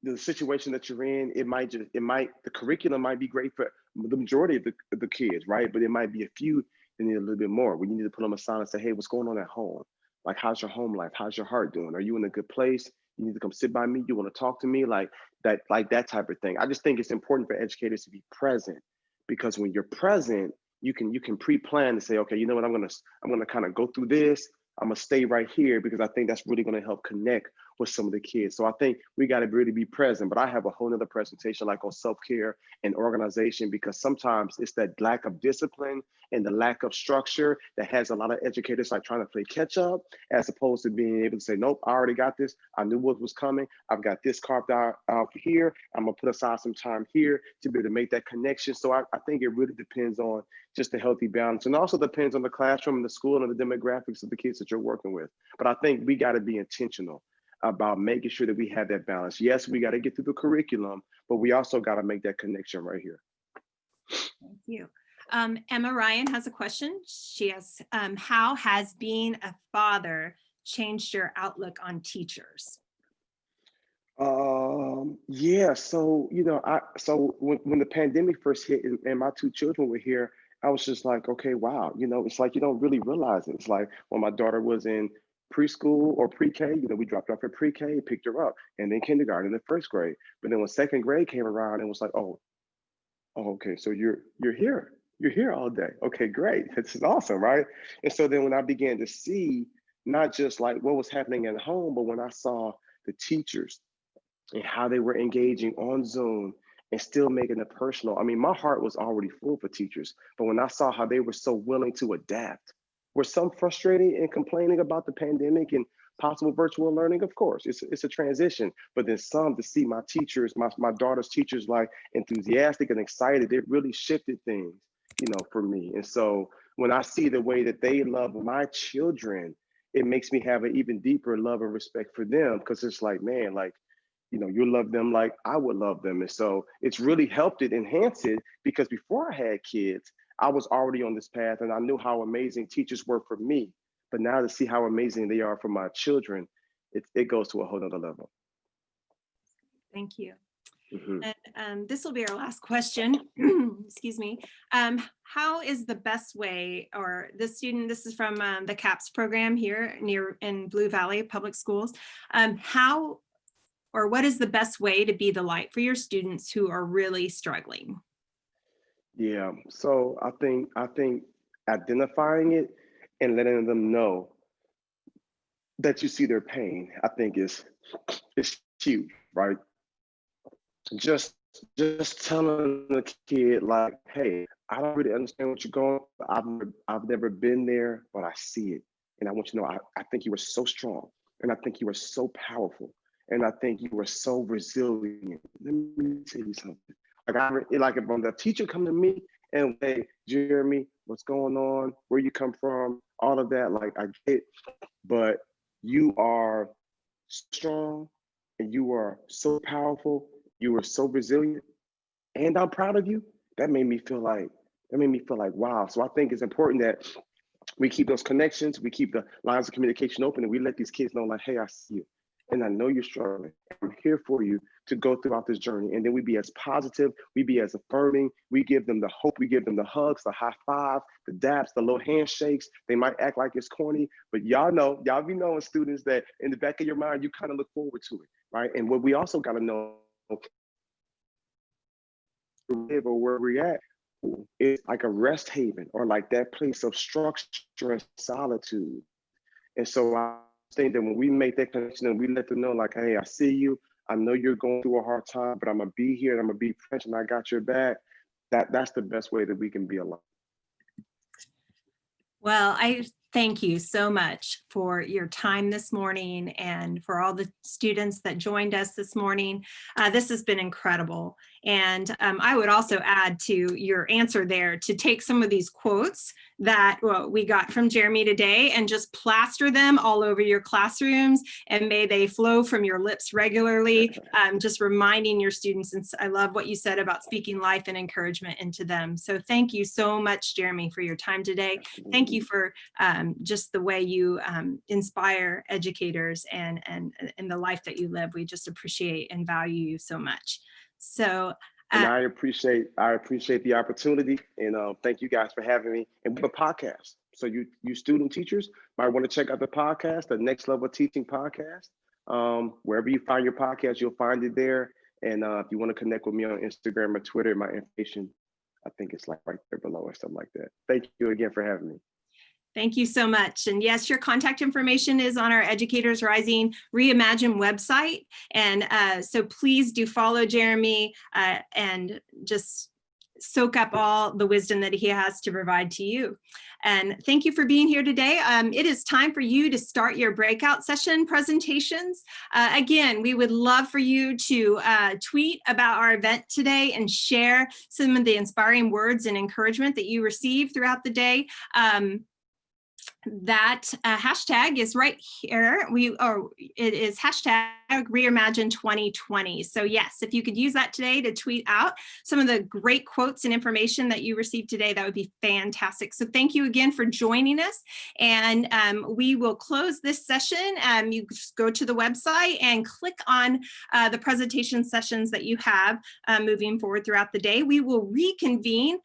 the situation that you're in. The curriculum might be great for the majority of the kids, right? But it might be a few that need a little bit more. We need to put them aside and say, hey, what's going on at home? Like, how's your home life? How's your heart doing? Are you in a good place? You need to come sit by me. You want to talk to me, like that type of thing. I just think it's important for educators to be present, because when you're present, you can pre-plan and say, okay, you know what, I'm gonna kind of go through this. I'm gonna stay right here because I think that's really gonna help connect with some of the kids. So I think we got to really be present. But I have a whole nother presentation like on self-care and organization, because sometimes it's that lack of discipline and the lack of structure that has a lot of educators like trying to play catch up, as opposed to being able to say, nope, I already got this. I knew what was coming. I've got this carved out here. I'm gonna put aside some time here to be able to make that connection. So I think it really depends on just a healthy balance, and also depends on the classroom and the school and the demographics of the kids that you're working with. But I think we got to be intentional about making sure that we have that balance. Yes, we got to get through the curriculum, but we also got to make that connection right here. Thank you. Emma Ryan has a question. She asks, how has being a father changed your outlook on teachers? Yeah, so when the pandemic first hit and my two children were here, I was just like, okay, wow, it's like you don't really realize it. It's like when my daughter was in preschool or pre-K, we dropped off at pre-K, picked her up, and then kindergarten, and then first grade. But then when second grade came around, it was like, oh, okay, so you're here. You're here all day. Okay, great. This is awesome, right? And so then when I began to see not just like what was happening at home, but when I saw the teachers and how they were engaging on Zoom and still making it personal. I mean, my heart was already full for teachers, but when I saw how they were so willing to adapt, were some frustrated and complaining about the pandemic and possible virtual learning? Of course, it's a transition, but then some to see my teachers, my daughter's teachers, like enthusiastic and excited, it really shifted things, for me. And so when I see the way that they love my children, it makes me have an even deeper love and respect for them because it's like, man, like, you love them like I would love them. And so it's really helped it enhance it because before I had kids, I was already on this path and I knew how amazing teachers were for me. But now to see how amazing they are for my children, it goes to a whole nother level. Thank you. Mhm. And this will be our last question. Excuse me. How is the best way, or this is from the CAPS program here near in Blue Valley Public Schools. How or what is the best way to be the light for your students who are really struggling? Yeah. So I think identifying it and letting them know that you see their pain, I think is huge, right? just just telling the kid like, hey, I don't really understand what you're going. I've never been there, but I see it, and I want you to know I think you are so strong, and I think you are so powerful, and I think you are so resilient. Let me tell you something. Like if when the teacher come to me and say, Jeremy, what's going on? Where you come from? All of that, like I get, but you are strong and you are so powerful, you are so resilient, and I'm proud of you. That made me feel like wow. So I think it's important that we keep those connections, we keep the lines of communication open, and we let these kids know, like, hey, I see you. And I know you're struggling. I'm here for you to go throughout this journey. And then we be as positive, we be as affirming, we give them the hope, we give them the hugs, the high five, the daps, the little handshakes. They might act like it's corny, but y'all be knowing students that in the back of your mind, you kind of look forward to it, right? And what we also got to know live or where we're at is like a rest haven or like that place of structure and solitude. And so I think that when we make that connection and we let them know, like, hey, I see you. I know you're going through a hard time, but I'm gonna be here and I'm gonna be present. I got your back. That's the best way that we can be alive. Well, I thank you so much for your time this morning and for all the students that joined us this morning. This has been incredible. And I would also add to your answer there to take some of these quotes that we got from Jeremy today and just plaster them all over your classrooms, and may they flow from your lips regularly, just reminding your students. And I love what you said about speaking life and encouragement into them. So thank you so much, Jeremy, for your time today. Thank you for just the way you inspire educators and the life that you live. We just appreciate and value you so much. So And I appreciate the opportunity, and thank you guys for having me. And we have a podcast, so you student teachers might want to check out the podcast, the Next Level Teaching Podcast. Wherever you find your podcast, you'll find it there. And if you want to connect with me on Instagram or Twitter, my information, I think it's like right there below or something like that. Thank you again for having me. thank you so much. And yes, your contact information is on our Educators Rising Reimagine website. And so please do follow Jeremy and just soak up all the wisdom that he has to provide to you. And thank you for being here today. It is time for you to start your breakout session presentations. Again, we would love for you to tweet about our event today and share some of the inspiring words and encouragement that you received throughout the day. that hashtag is right here. It is hashtag Reimagine 2020. So yes, if you could use that today to tweet out some of the great quotes and information that you received today, that would be fantastic. So thank you again for joining us. And we will close this session. You just go to the website and click on the presentation sessions that you have moving forward throughout the day. We will reconvene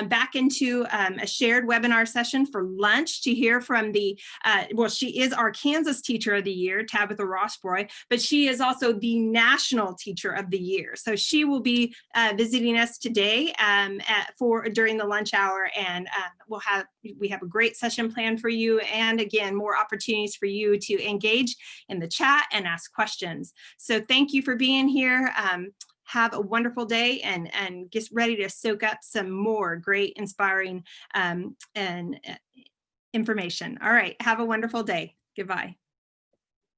back into a shared webinar session for lunch to hear from the, well, she is our Kansas Teacher of the Year, Tabitha Rossbroy, but she is also the National Teacher of the Year. So she will be visiting us today during the lunch hour, and we have a great session planned for you, and again, more opportunities for you to engage in the chat and ask questions. So thank you for being here. Have a wonderful day, and get ready to soak up some more great, inspiring and information. All right, have a wonderful day. Goodbye.